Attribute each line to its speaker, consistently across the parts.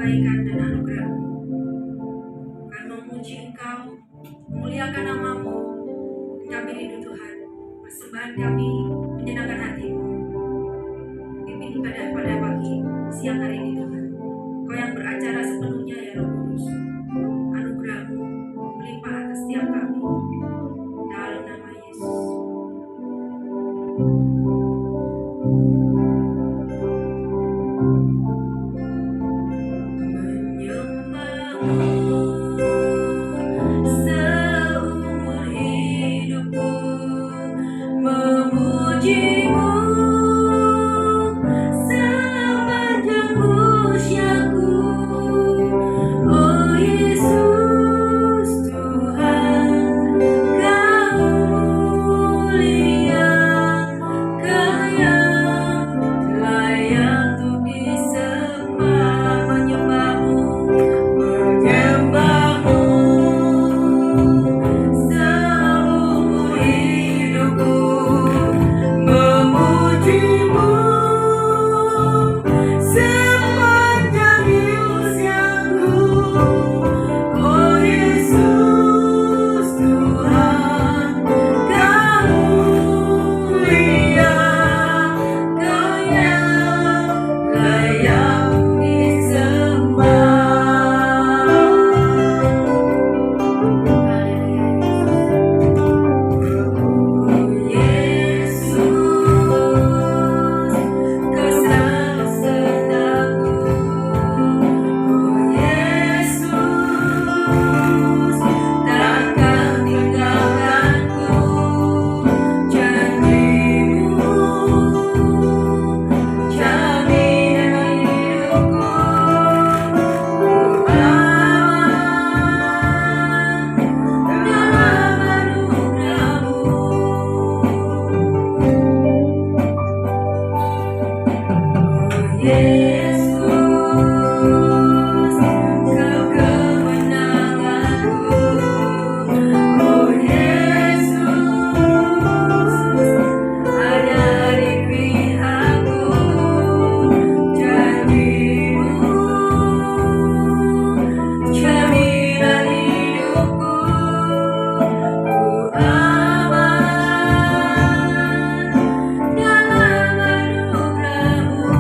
Speaker 1: kebaikan dan anugerah-Mu. Kami memuji Engkau, memuliakan nama-Mu, dan kami rindu Tuhan, persembahan kami menyenangkan hati-Mu. Pimpin ibadah pada pagi siang hari ini Tuhan. Kau yang beracara sepenuhnya ya Roh Kudus. Anugerah-Mu melimpah atas setiap kami. Dalam nama Yesus. Seumur hidupku memuji-Mu sepanjang usiaku. Oh Yesus Tuhan, Kau mulia, Kau yang layak untuk disembah, menyembah-Mu, menyembah-Mu. Seumur hidupku memuji-Mu sepanjang usiaku. Oh Yesus Tuhan, Kau mulia, Kau yang layak disembah. Yesus, Kau kemenanganku. Oh Yesus, ada di pihakku. Janji-Mu, jaminan hidupku. Ku aman dalam anugerah-Mu.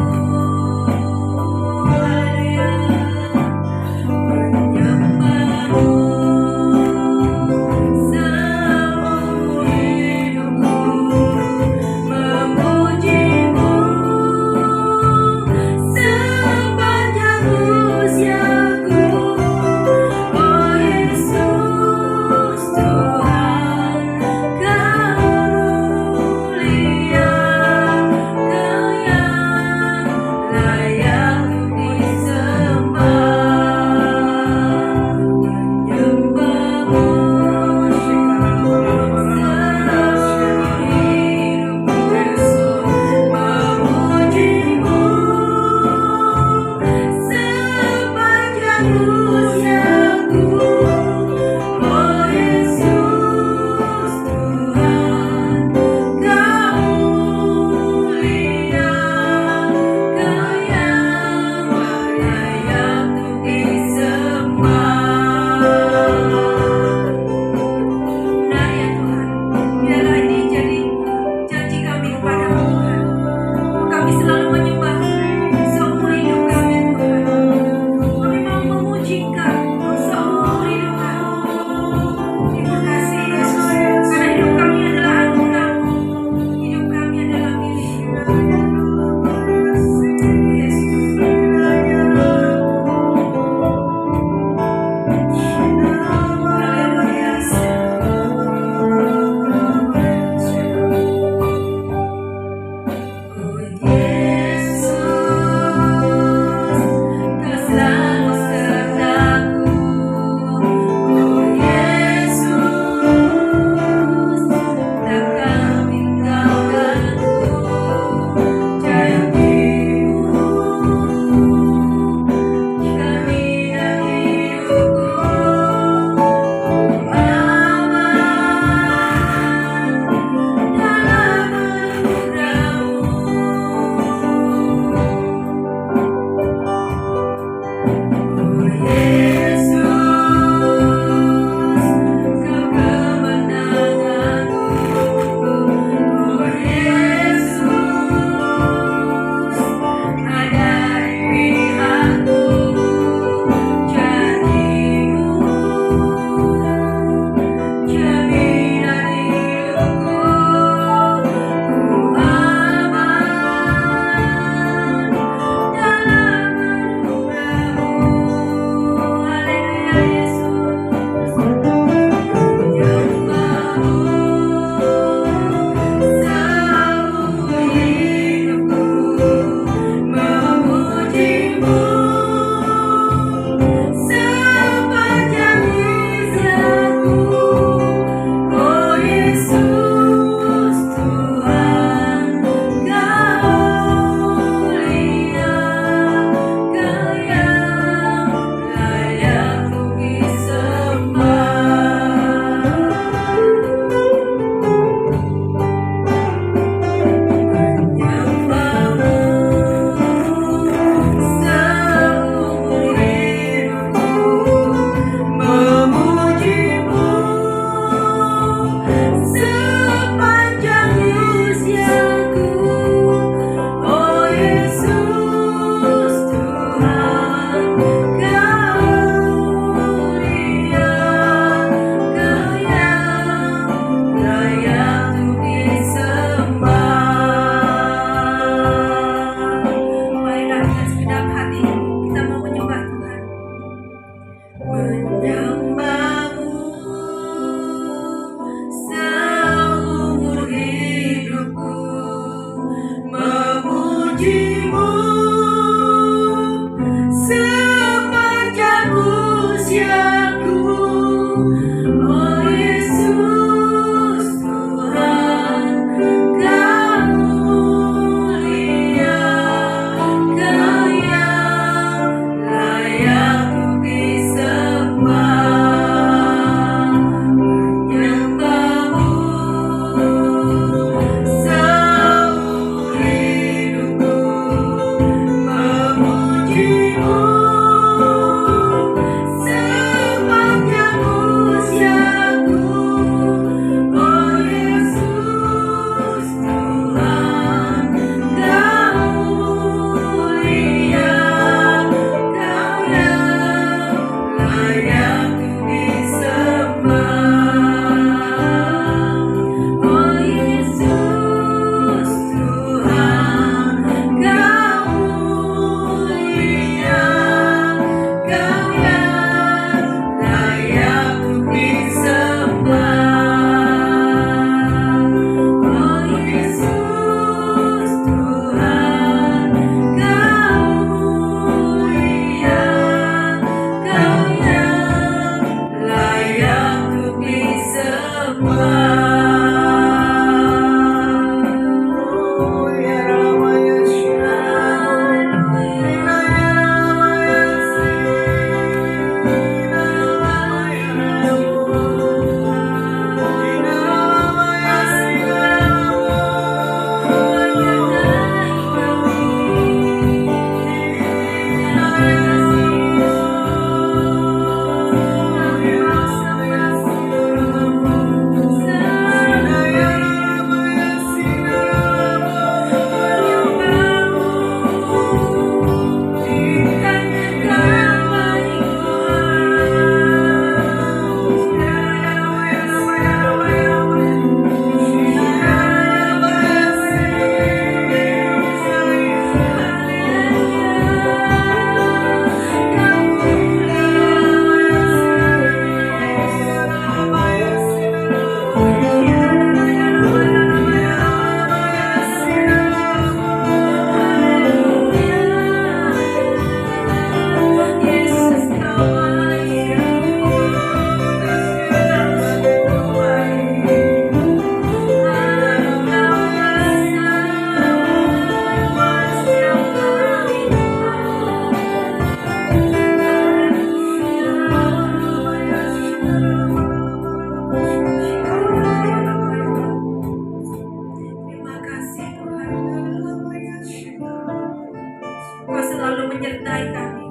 Speaker 1: menyertai kami,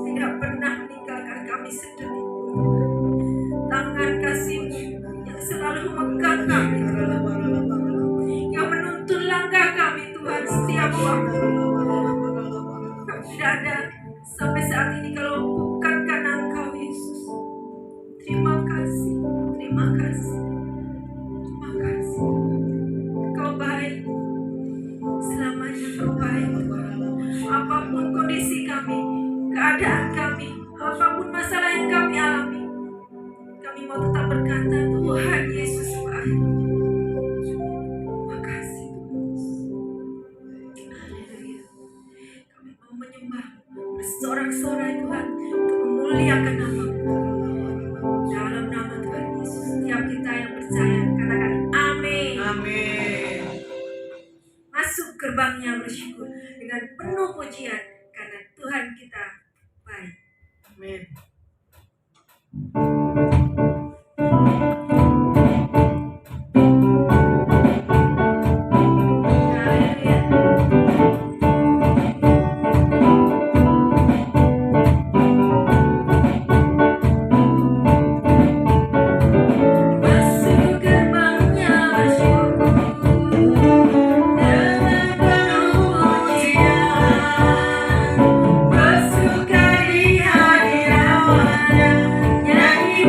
Speaker 1: tidak pernah meninggalkan kami sendiri. Tangan kasih-Mu yang selalu memegang kami, yang menuntun langkah kami Tuhan setiap waktu. Kami tidak ada sampai saat ini kalau bukan karena Engkau Yesus. Terima kasih, terima kasih, terima kasih. Engkau baik, selamanya Engkau baik Tuhan. Apapun kondisi kami, keadaan kami, apapun masalah yang kami alami, kami mau tetap berkata Tuhan Yesus baik. Terima kasih Tuhan. Haleluya. Kami mau menyembah, bersorak-sorai Tuhan, untuk memuliakan nama-Mu. Dalam nama Tuhan Yesus, setiap kita yang percaya katakan amin.
Speaker 2: Amin.
Speaker 1: Masuk gerbangnya bersyukur dengan penuh pujian karena Tuhan kita baik.
Speaker 2: Amin.
Speaker 1: Masuk di hadirat, nyanyi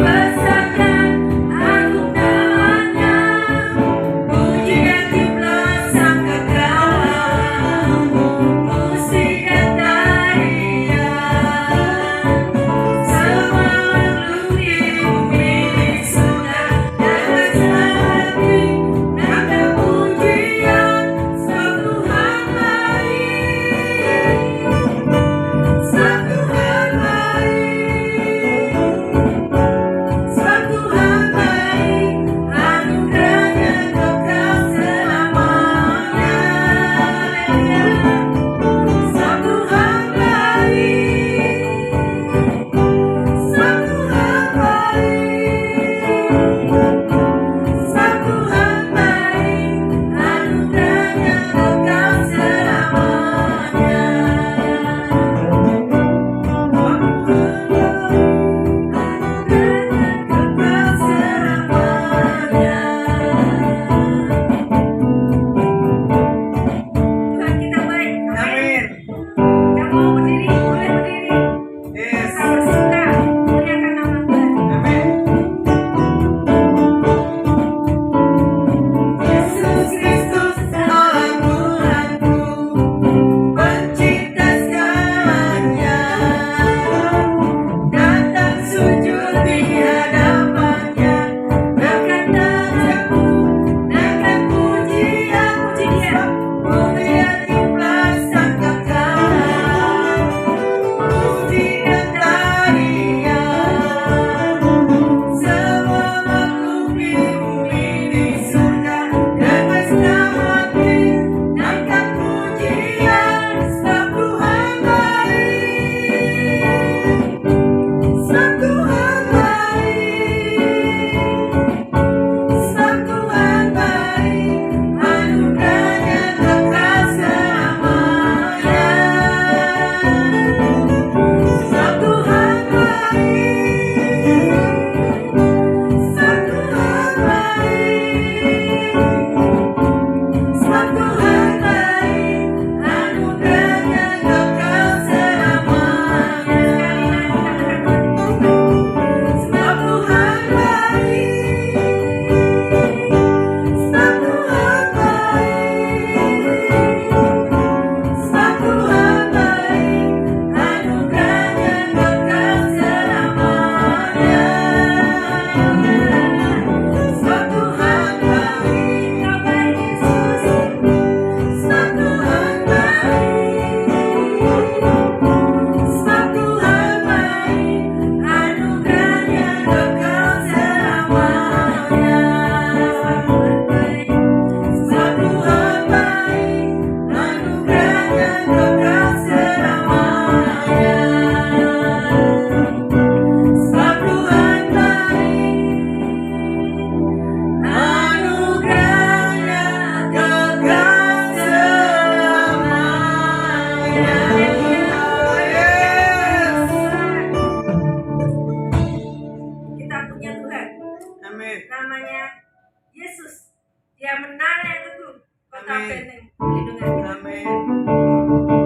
Speaker 2: Amin.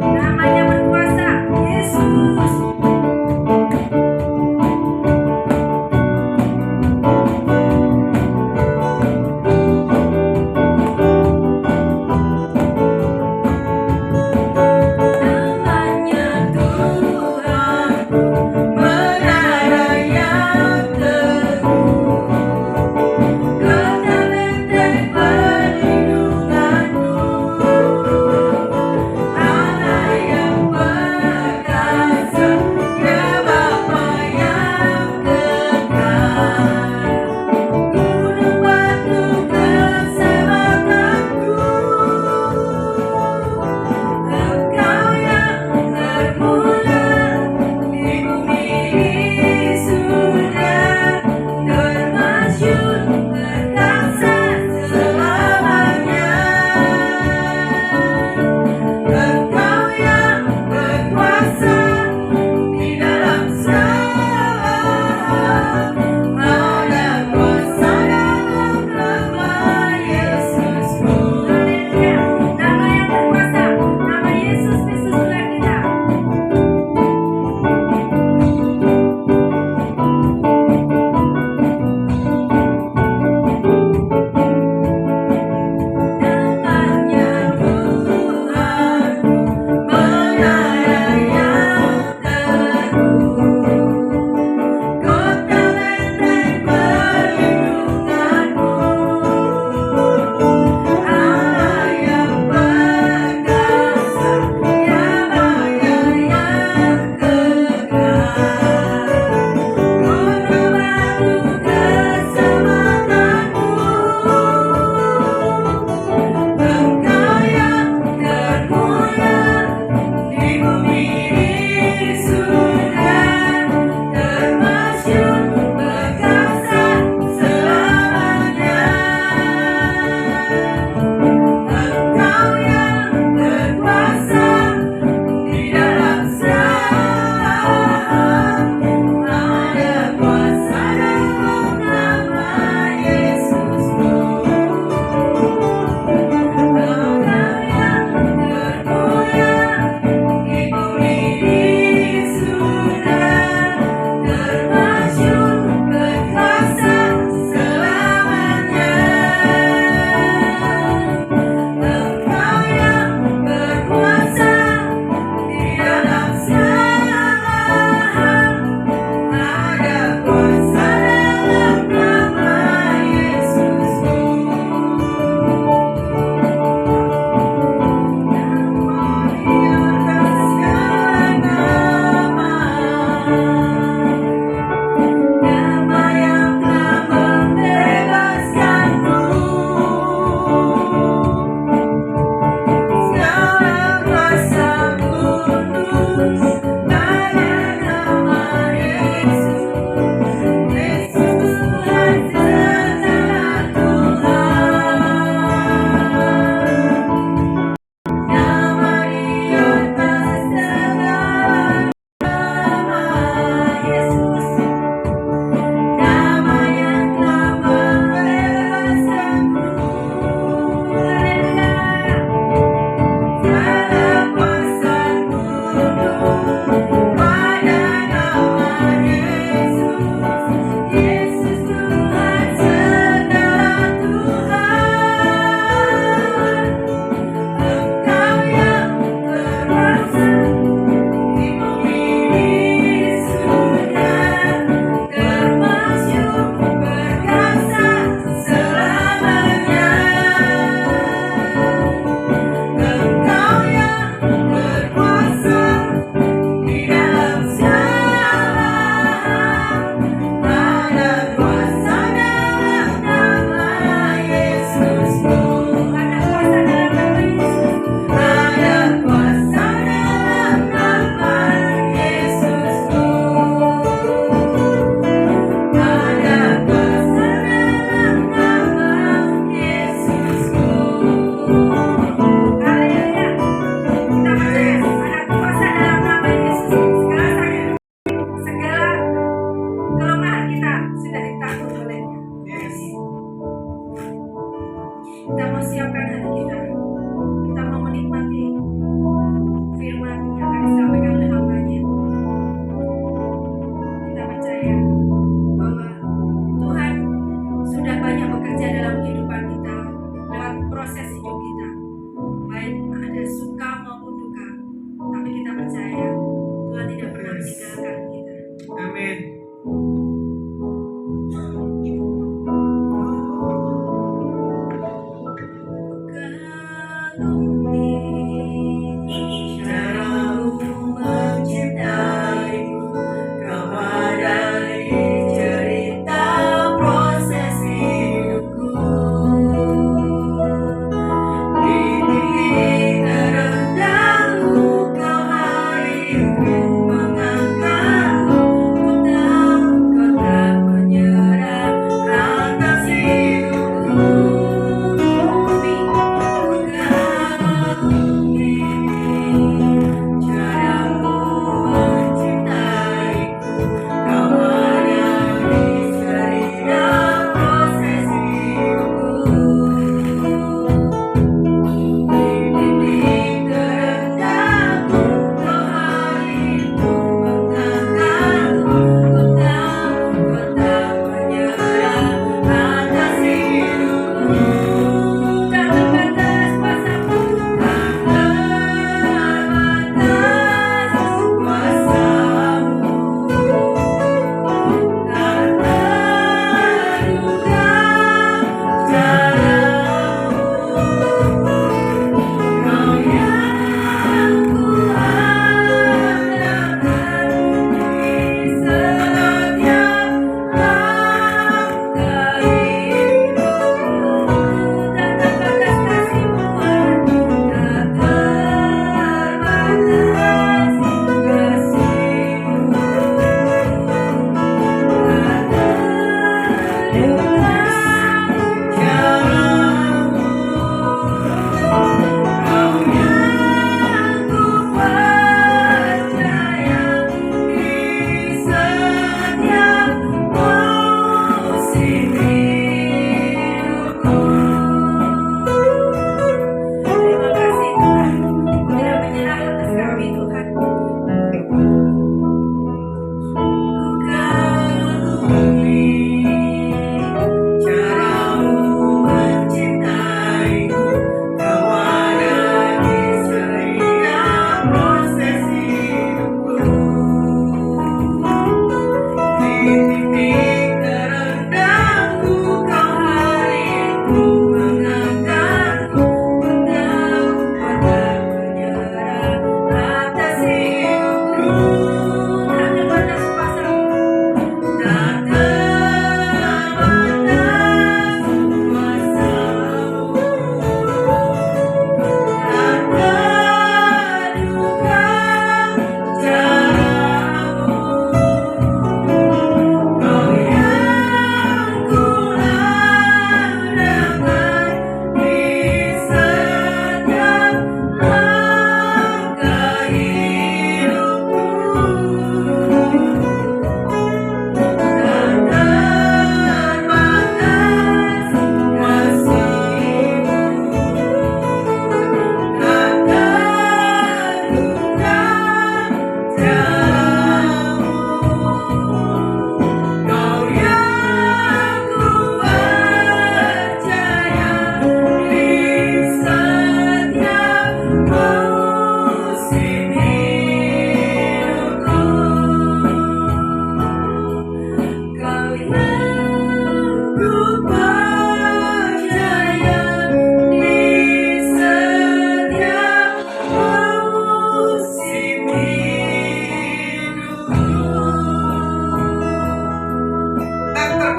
Speaker 1: Namanya berkuasa, Yesus. Namanya Tuhan,
Speaker 2: Menara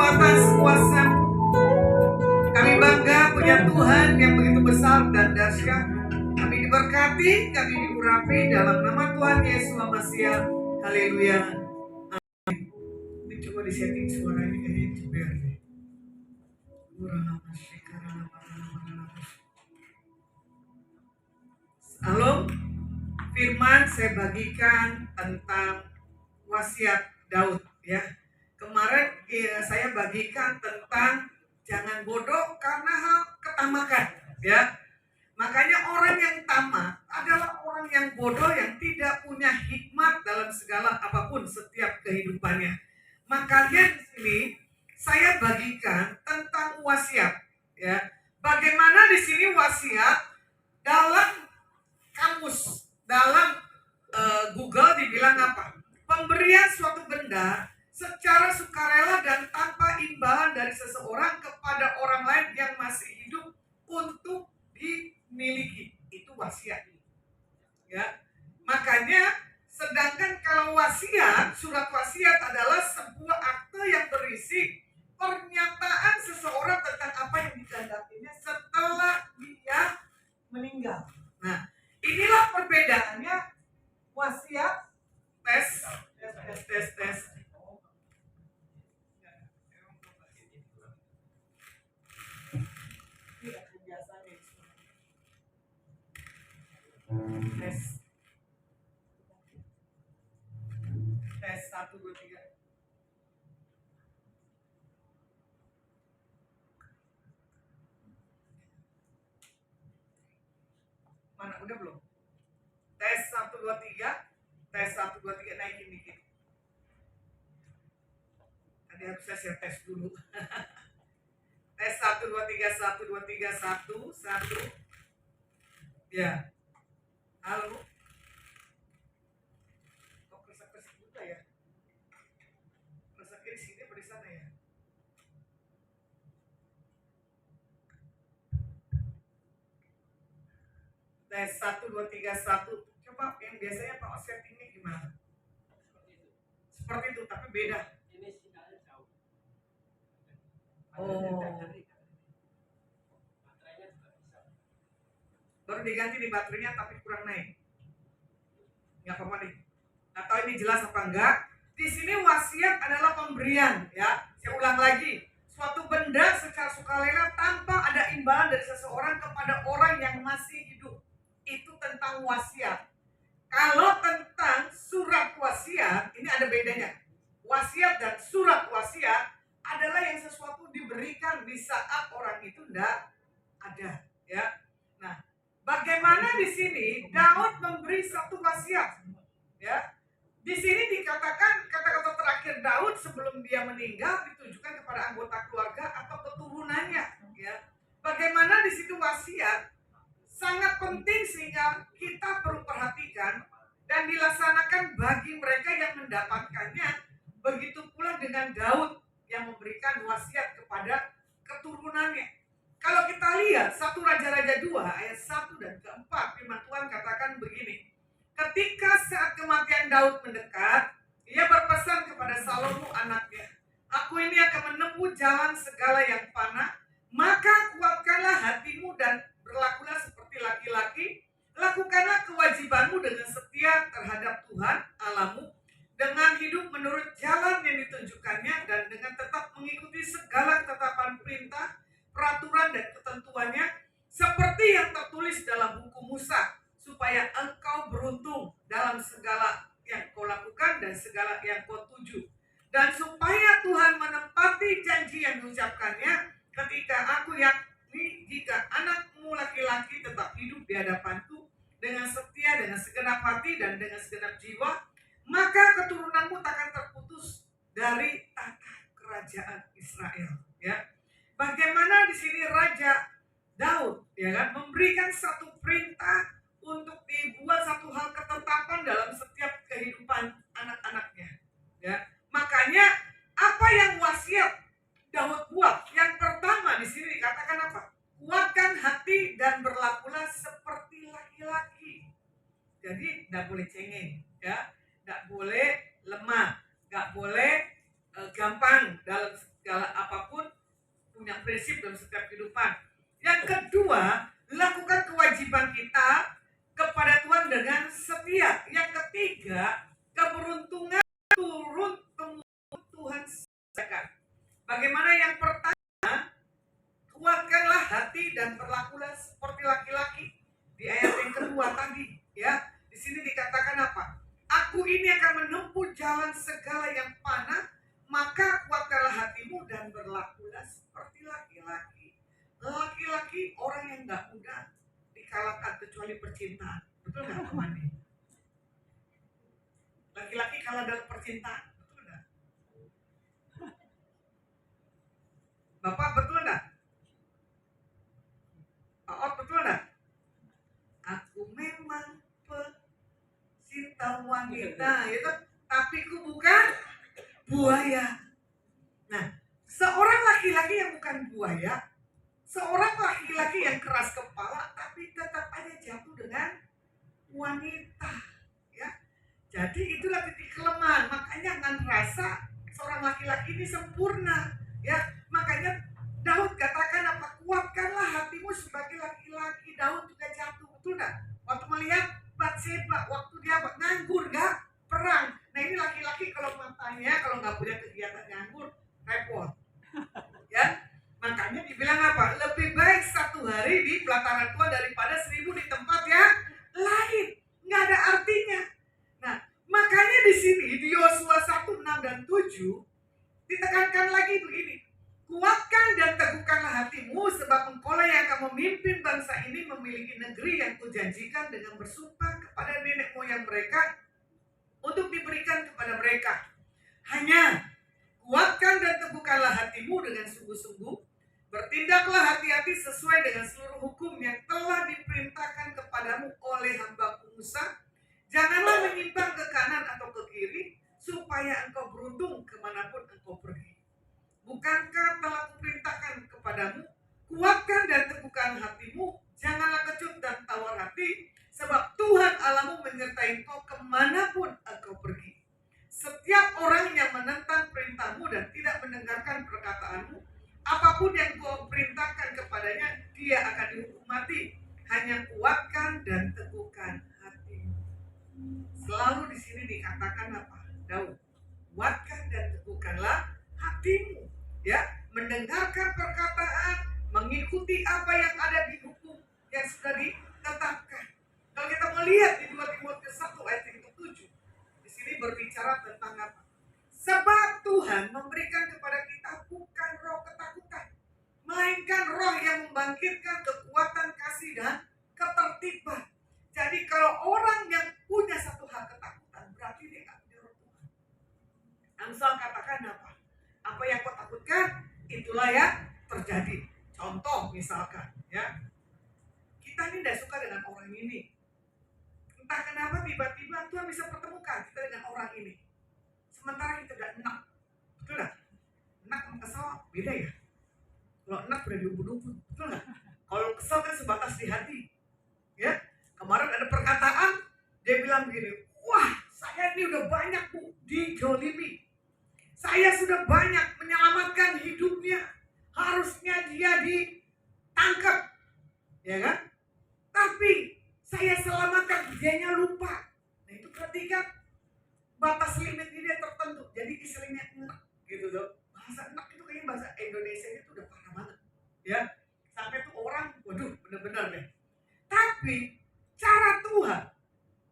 Speaker 2: atas kuasa-Mu. Kami bangga punya Tuhan yang begitu besar dan dahsyat. Kami diberkati, kami diurapi dalam nama Tuhan Yesus Masiah. Haleluya. Ini coba disetting suara ini kayaknya jeber deh. Halo, firman saya bagikan tentang wasiat Daud ya. Kemarin saya bagikan tentang jangan bodoh karena hal ketamakan ya. Makanya orang yang tamak adalah orang yang bodoh yang tidak punya hikmat dalam segala apapun setiap kehidupannya. Makanya di sini saya bagikan tentang wasiat ya. Bagaimana di sini wasiat dalam kamus, dalam Google dibilang apa? Pemberian suatu benda secara sukarela dan tanpa imbalan dari seseorang kepada orang lain yang masih hidup untuk dimiliki. Itu wasiat. Ya. Makanya sedangkan kalau wasiat, surat wasiat adalah sebuah akte yang berisi pernyataan seseorang tentang apa yang dikehendakinya setelah dia meninggal. Nah, inilah perbedaannya wasiat tes. Tes 1, 2, 3. Mana udah belum? Tes 1, 2, 3. Tes 1, 2, 3, naikin dikit. Tadi harus saya tes dulu. Tes 1, 2, 3, 1, 2, 3, 1, 1. Ya. Halo. Kok kesek-kesek juga ya? Keseknya di sini apa di sana ya? Tes 1, 2, 3, 1. Coba yang biasanya Pak settingnya gimana? Seperti itu, tapi beda. Ini sinyalnya jauh. Oh. Baru diganti nih baterainya tapi kurang naik. Nggak apa-apa nih. Nggak tahu ini jelas apa enggak. Di sini wasiat adalah pemberian ya. Saya ulang lagi. Suatu benda secara sukarela tanpa ada imbalan dari seseorang kepada orang yang masih hidup. Itu tentang wasiat. Kalau tentang surat wasiat, ini ada bedanya. Wasiat dan surat wasiat adalah yang sesuatu diberikan di saat orang itu tidak ada ya. Nah, bagaimana di sini Daud memberi satu wasiat, ya? Di sini dikatakan kata-kata terakhir Daud sebelum dia meninggal ditujukan kepada anggota keluarga atau keturunannya, ya. Bagaimana di situ wasiat sangat penting sehingga kita perlu perhatikan dan dilaksanakan bagi mereka yang mendapatkannya. Begitu pula dengan Daud yang memberikan wasiat kepada keturunannya. Kalau kita lihat 1 Raja-Raja 2 ayat 1 dan ke-4, firman Tuhan katakan begini. Ketika saat kematian Daud mendekat, ia berpesan kepada Salomo anaknya, aku ini akan menempuh jalan segala yang panah, maka kuatkanlah hatimu dan berlakulah seperti laki-laki, lakukanlah kewajibanmu dengan setia terhadap Tuhan Allahmu, dengan hidup menurut jalan yang ditunjukkannya dan dengan tetap mengikuti segala ketetapan perintah, peraturan dan ketentuannya seperti yang tertulis dalam buku Musa, supaya engkau beruntung dalam segala yang kau lakukan dan segala yang kau tuju, dan supaya Tuhan menepati janji yang diucapkannya ketika aku yakni jika anakmu laki-laki tetap hidup di hadapanku dengan setia, dengan segenap hati dan dengan segenap jiwa, maka keturunanmu takkan terputus dari tahta kerajaan Israel. Ya, bagaimana di sini Raja Daud, ya kan, memberikan satu perintah untuk dibuat satu hal ketetapan dalam setiap kehidupan anak-anaknya. Ya, makanya apa yang wasiat Daud buat? Yang pertama di sini dikatakan apa? Kuatkan hati dan berlakulah seperti laki-laki. Jadi tidak boleh cengeng, ya. Nggak boleh lemah, nggak boleh gampang dalam segala apapun punya prinsip dalam setiap kehidupan. Yang kedua, lakukan kewajiban kita kepada Tuhan dengan setia. Yang ketiga, keberuntungan turun temurun Tuhan sediakan. Bagaimana yang pertama, kuatkanlah hati dan berlakulah seperti laki-laki. Di ayat yang kedua tadi, ya, di sini dikatakan apa? Aku ini akan menempuh jalan segala yang panah, maka kuatkanlah hatimu dan berlakulah seperti laki-laki. Laki-laki orang yang nggak mudah dikalahkan kecuali percintaan. Betul nggak teman? Laki-laki kalah dalam percintaan, betul nggak? Bapak betul nggak? Pak Ot betul nggak? Aku memang pecinta wanita, itu, tapi ku bukan buaya. Nah, seorang laki-laki yang bukan buaya, seorang laki-laki yang keras kepala, tapi tetap aja jatuh dengan wanita, ya. Jadi itulah titik kelemahan. Makanya jangan rasa seorang laki-laki ini sempurna, ya. Makanya Daud katakan apa? Kuatkanlah hatimu sebagai laki-laki. Daud juga jatuh, betul nggak? Waktu melihat Batseba, waktu dia nganggur, nggak perang. Nah ini laki-laki kalau matanya, kalau nggak punya kegiatan nganggur, repot, ya. Makanya dibilang apa? Lebih baik 1 hari di pelataran Tuhan daripada 1000 di tempat yang lain. Nggak ada artinya. Nah, makanya di sini di Yosua 1, 6 dan 7 ditekankan lagi begini. Kuatkan dan teguhkanlah hatimu, sebab engkaulah yang akan memimpin bangsa ini memiliki negeri yang kujanjikan dengan bersumpah kepada nenek moyang mereka untuk diberikan kepada mereka. Hanya kuatkan dan teguhkanlah hatimu dengan sungguh-sungguh. Bertindaklah hati-hati sesuai dengan seluruh hukum yang telah diperintahkan kepadamu oleh hamba-Ku Musa. Janganlah menyimpang ke kanan atau ke kiri, supaya engkau beruntung kemanapun engkau pergi. Bukankah telah kuperintahkan kepadamu, kuatkan dan teguhkan hatimu, janganlah kecut dan tawar hati, sebab Tuhan Allahmu menyertai engkau kemanapun engkau pergi. Setiap orang yang menentang perintahmu dan tidak mendengarkan perkataanmu, apapun yang kau perintahkan kepadanya, dia akan dihukum mati. Hanya kuatkan dan teguhkan hatimu. Selalu di sini dikatakan apa? Daud, kuatkan dan teguhkanlah hatimu, ya, mendengarkan perkataan, mengikuti apa yang ada di hukum yang sudah ditetapkan. Kalau kita melihat di 2 Timotius 1 ayat 7, di sini berbicara tentang apa? Sebab Tuhan memberikan kepada kita bukan roh ketakutan, melainkan roh yang membangkitkan kekuatan kasih dan ketertiban. Jadi kalau orang yang punya satu hal ketakutan, berarti dia nggak punya roh Tuhan. Amsal katakan apa? Apa yang kau takutkan, itulah yang terjadi. Contoh misalkan, ya, kita ini tidak suka dengan orang ini. Entah kenapa tiba-tiba Tuhan bisa pertemukan kita dengan orang ini. Sementara kita tidak enak, betul nggak? Enak sama kesal beda ya. Kalau enak udah diubun-ubun, betul nggak? Kalau kesal kan sebatas di hati, ya. Kemarin ada perkataan, dia bilang begini, wah saya ini udah banyak Bu dijolimi. Saya sudah banyak menyelamatkan hidupnya. Harusnya dia ditangkap, ya kan? Tapi saya selamatkan, dianya lupa. Nah itu berarti kan batas limit ini tertentu. Jadi istilahnya enak gitu loh. Bahasa enak itu kayaknya bahasa Indonesia itu udah parah banget, ya. Sampai tuh orang, waduh bener-bener deh. Tapi cara Tuhan,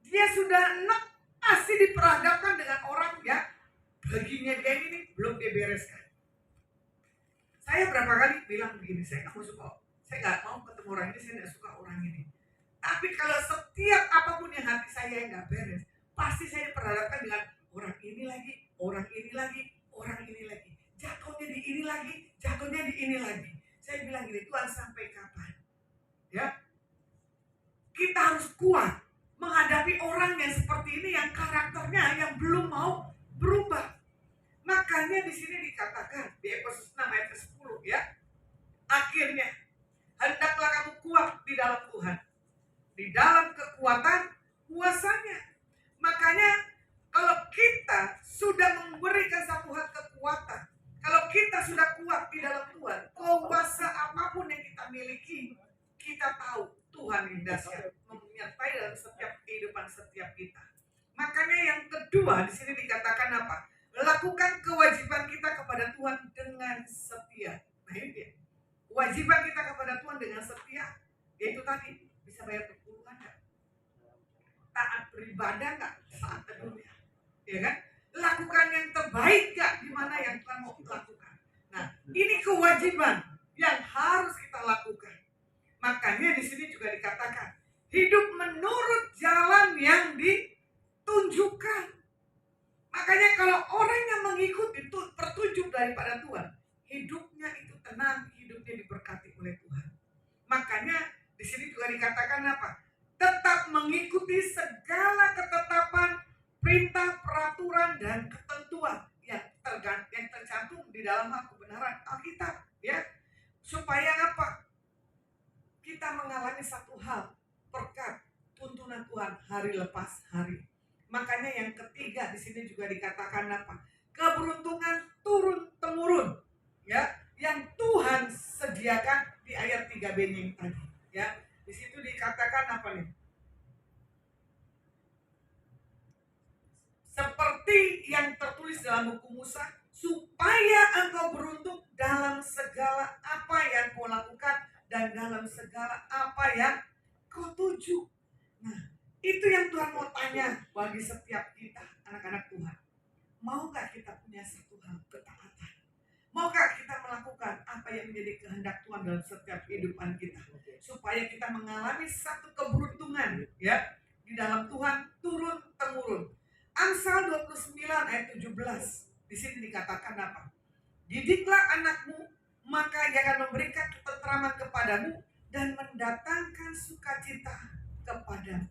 Speaker 2: dia sudah enak, pasti diperhadapkan dengan orang ya. Baginya dia ini belum dibereskan. Saya berapa kali bilang begini, saya nggak mau ketemu orang ini, saya nggak suka orang ini. Tapi kalau setiap apapun yang hati saya yang nggak beres, pasti saya diperhadapkan dengan orang ini lagi, orang ini lagi, orang ini lagi. Jatuhnya di ini lagi, jatuhnya di ini lagi. Saya bilang gini, Tuhan sampai kapan? Ya, kita harus kuat menghadapi orang yang seperti ini, yang karakternya yang belum mau berubah. Makanya di sini dikatakan di Efesus 6 ayat 10, ya. Akhirnya hendaklah kamu kuat di dalam Tuhan, di dalam kekuatan kuasanya. Makanya kalau kita sudah memberikan satu hal kekuatan, kalau kita kita sudah kuat di dalam Tuhan, kuasa apapun yang kita miliki, kita tahu Tuhan yang dahsyat menyertai dalam setiap kehidupan setiap kita. Makanya yang kedua di sini dikatakan apa? Lakukan kewajiban kita kepada Tuhan dengan setia. Nah ini dia. Kewajiban kita kepada Tuhan dengan setia, yaitu tadi bisa bayar perpuluhan nggak? Taat beribadah nggak saat teduhnya? Ya kan? Lakukan yang terbaik nggak di mana yang kita mau lakukan? Nah ini kewajiban yang harus kita lakukan. Makanya di sini juga dikatakan hidup menurut jalan yang ditunjukkan. Makanya kalau orang yang mengikuti petunjuk daripada Tuhan, hidupnya itu tenang, hidupnya diberkati oleh Tuhan. Makanya di sini juga dikatakan apa? Tetap mengikuti segala ketetapan, perintah, peraturan dan ketentuan yang tercantum di dalam hal kebenaran Alkitab, ya. Supaya apa? Kita mengalami satu hal, berkat tuntunan Tuhan hari lepas hari. Makanya yang ketiga di sini juga dikatakan apa? Keberuntungan turun temurun, ya, yang Tuhan sediakan di ayat 3b yang tadi, ya. Di situ dikatakan apa nih? Seperti yang tertulis dalam hukum Musa, supaya engkau beruntung dalam segala apa yang kau lakukan dan dalam segala apa yang kau tuju. Nah, itu yang Tuhan mau tanya bagi setiap kita, anak-anak Tuhan. Maukah kita punya satu hal ketaatan? Maukah kita melakukan apa yang menjadi kehendak Tuhan dalam setiap kehidupan kita? Supaya kita mengalami satu keberuntungan, ya, di dalam Tuhan turun temurun. Amsal 29 ayat 17. Di sini dikatakan apa? Didiklah anakmu, maka ia akan memberikan ketentraman kepadamu dan mendatangkan sukacita kepadamu.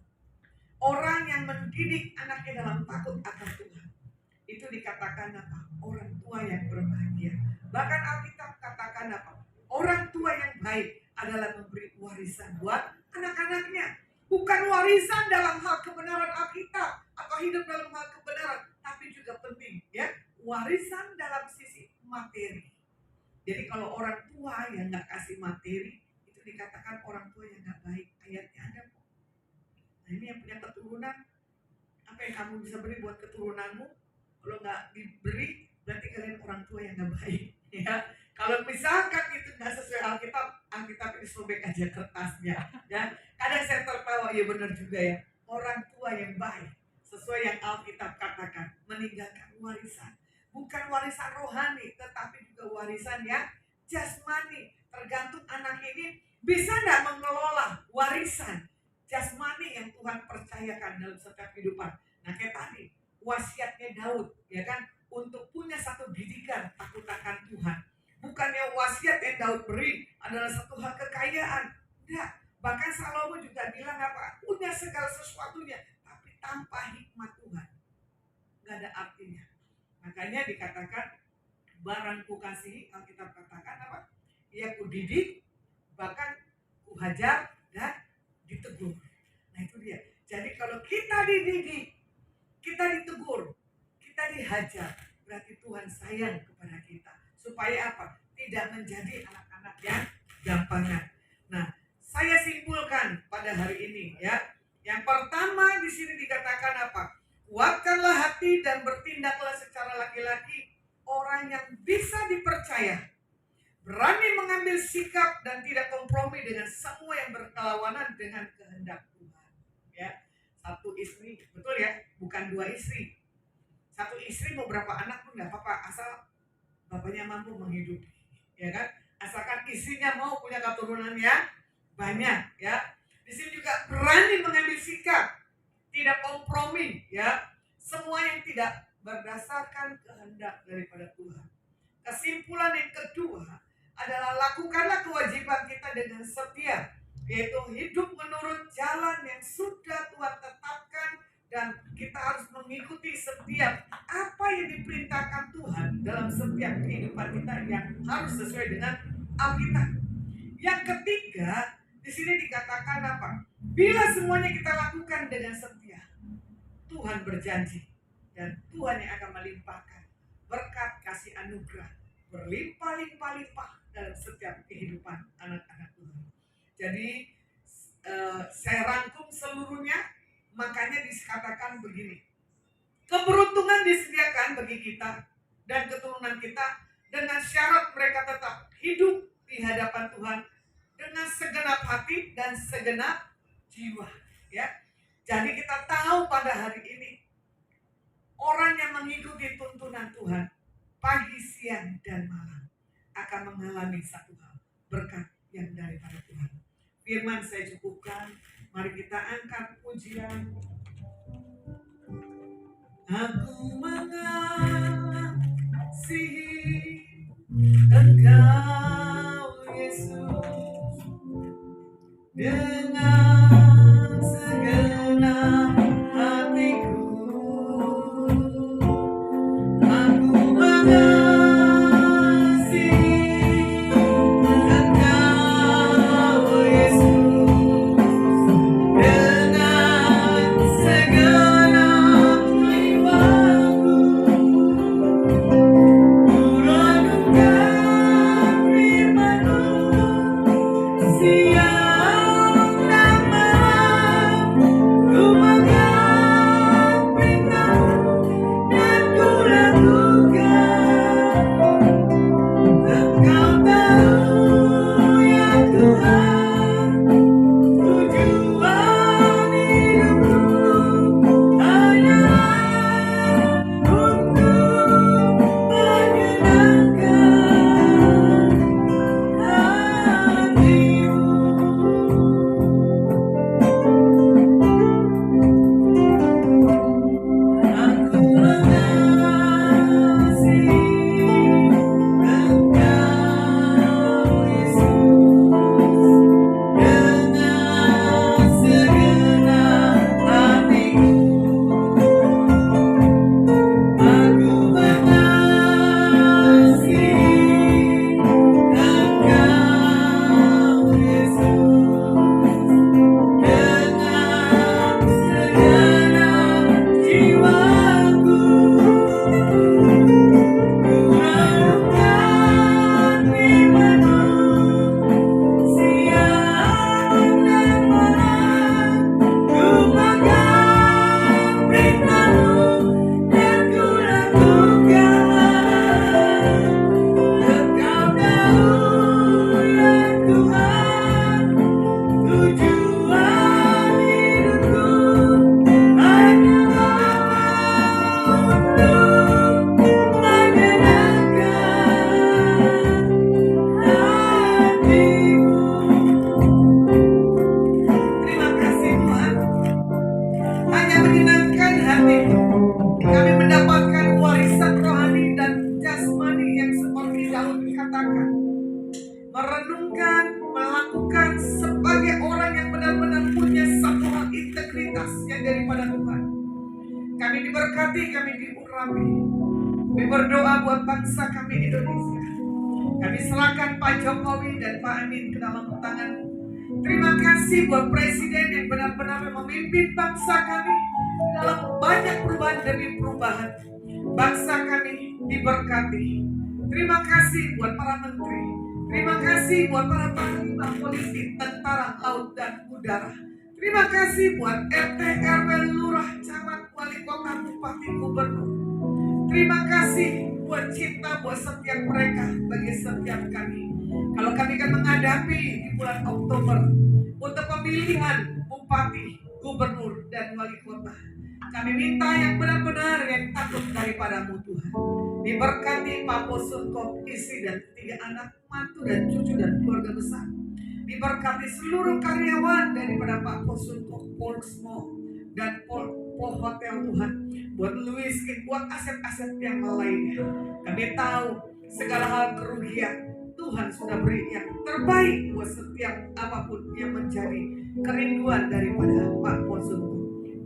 Speaker 2: Orang yang mendidik anaknya dalam takut akan Tuhan, itu dikatakan apa? Orang tua yang berbahagia. Bahkan Alkitab katakan apa? Orang tua yang baik adalah memberi warisan buat anak-anaknya. Bukan warisan dalam hal kebenaran Alkitab atau hidup dalam hal kebenaran, tapi juga penting, ya, warisan dalam sisi materi. Jadi kalau orang tua yang nggak kasih materi, itu dikatakan orang tua yang nggak baik. Ayatnya ada kok. Nah ini yang punya keturunan, apa yang kamu bisa beri buat keturunanmu? Kalau nggak diberi, berarti kalian orang tua yang nggak baik, ya. Kalau misalkan itu nggak sesuai Alkitab ini sobek aja kertasnya, ya. Kadang saya tertawa, ya benar juga ya. Orang tua yang baik, sesuai yang Alkitab katakan, meninggalkan warisan. Bukan warisan rohani, tetapi juga warisan yang jasmani. Tergantung anak ini bisa nggak mengelola warisan jasmani yang Tuhan percayakan dalam setiap kehidupan. Nah kayak tadi, wasiatnya Daud, ya kan, untuk punya satu didikan takut akan Tuhan. Bukannya wasiat yang Daud beri adalah satu hal kekayaan. Tidak. Bahkan Salomo juga bilang apa? Punya segala sesuatunya, tapi tanpa hikmat Tuhan nggak ada artinya. Makanya dikatakan barang ku kasihi, Alkitab katakan apa? Ia ku didik, bahkan ku hajar dan ditegur. Nah itu dia. Jadi kalau kita dididik, kita ditegur, kita dihajar, berarti Tuhan sayang kepada kita. Supaya apa? Tidak menjadi anak-anak yang gampangan. Nah, saya simpulkan pada hari ini, ya. Yang pertama di sini dikatakan apa? Kuatkanlah hati dan bertindaklah secara laki-laki, orang yang bisa dipercaya, berani mengambil sikap dan tidak kompromi dengan semua yang berkelawanan dengan kehendak Tuhan. Ya, satu istri, betul ya, bukan dua istri. Satu istri mau berapa anak pun nggak apa-apa, asal bapaknya mampu menghidupi, ya kan? Asalkan istrinya mau punya keturunan yang banyak, ya. Di sini juga berani mengambil sikap, tidak kompromi, ya. Semua yang tidak berdasarkan kehendak daripada Tuhan. Kesimpulan yang kedua adalah lakukanlah kewajiban kita dengan setia, yaitu hidup menurut jalan yang sudah Tuhan tetapkan, dan kita harus mengikuti setiap apa yang diperintahkan Tuhan dalam setiap kehidupan kita yang harus sesuai dengan Alkitab. Yang ketiga, di sini dikatakan apa? Bila semuanya kita lakukan dengan setia, Tuhan berjanji dan Tuhan yang akan melimpahkan berkat kasih anugerah berlimpah-limpah dalam setiap kehidupan anak-anak Tuhan. Jadi saya rangkum seluruhnya, makanya dikatakan begini. Keberuntungan disediakan bagi kita dan keturunan kita dengan syarat mereka tetap hidup di hadapan Tuhan dengan segenap hati dan segenap jiwa. Ya, jadi kita tahu pada hari ini orang yang mengikuti tuntunan Tuhan pagi, siang, dan malam akan mengalami satu hal, berkat yang daripada Tuhan. Firman saya cukupkan, mari kita angkat pujian. Aku mengasihi Engkau Yesus dengan segenap hatiku. Aku mengasihi Engkau Yesus dengan segenap jiwaku. Ku renungkan firman-Mu siang dan malam. Ku megang perintah-Mu dan ku lakukan. Engkau tahu ya Tuhan, tujuan hidupku hanyalah untuk menyenangkan hati-Mu. Aku mengasihi Engkau Yesus dengan segenap hatiku. Aku mengasihi Engkau Yesus dengan segenap jiwaku. Ku renungkan firman-Mu siang dan malam. Ku megang perintah-Mu dan ku lakukan. Engkau tahu ya Tuhan, tujuan hidupku hanyalah untuk menyenangkan hati-Mu. Terima kasih Tuhan, hanya menyenangkan hati-Mu kami mendapatkan warisan rohani dan jasmani yang seperti Daud dikatakan, merenungkan, melakukan sebagai orang yang benar-benar punya satu hal integritas yang daripada Tuhan. Kami diberkati, kami diurapi. Kami berdoa buat bangsa kami Indonesia. Kami serahkan Pak Jokowi dan Pak Amin ke dalam tangan-Mu. Terima kasih buat Presiden yang benar-benar memimpin bangsa kami dalam banyak perubahan demi perubahan. Bangsa kami diberkati. Terima kasih buat para menteri. Terima kasih buat para panglima, polisi, tentara, laut, dan udara. Terima kasih buat RT, RW, lurah, camat, wali kota, bupati, gubernur. Terima kasih buat cinta buat setiap mereka bagi setiap kami. Kalau kami akan menghadapi di bulan Oktober untuk pemilihan bupati, gubernur, dan wali kota, kami minta yang benar-benar yang takut daripada-Mu Tuhan. Diberkati Pak Posunko, istri dan 3 anak, mantu dan cucu dan keluarga besar. Diberkati seluruh karyawan daripada Pak Posunko, Polsmo dan Pol Hotel Tuhan. Buat Louis, buat aset-aset yang lainnya. Kami tahu segala hal kerugian Tuhan sudah beri yang terbaik buat setiap apapun yang menjadi kerinduan daripada Pak Posunko.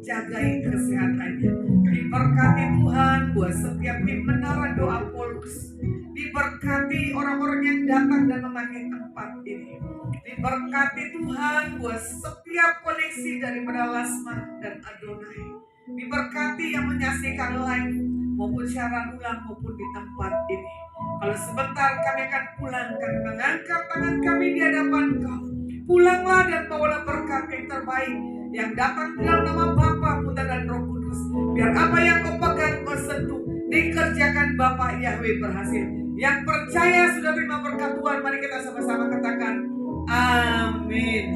Speaker 2: Jagai kesehatannya. Diberkati Tuhan buat setiap tim menara doa Polks. Diberkati orang-orang yang datang dan memakai tempat ini. Diberkati Tuhan buat setiap koneksi daripada Lasma dan Adonai. Diberkati yang menyaksikan live maupun siaran ulang maupun di tempat ini. Kalau sebentar kami akan pulang, kami mengangkat tangan kami di hadapan Kau. Pulanglah dan bawalah berkat yang terbaik yang datang dalam nama Bapa, Putra dan Roh Kudus. Biar apa yang Kau pegang, Kau sentuh, dikerjakan Bapa Yahweh berhasil. Yang percaya sudah terima berkat Tuhan, mari kita sama-sama katakan amin.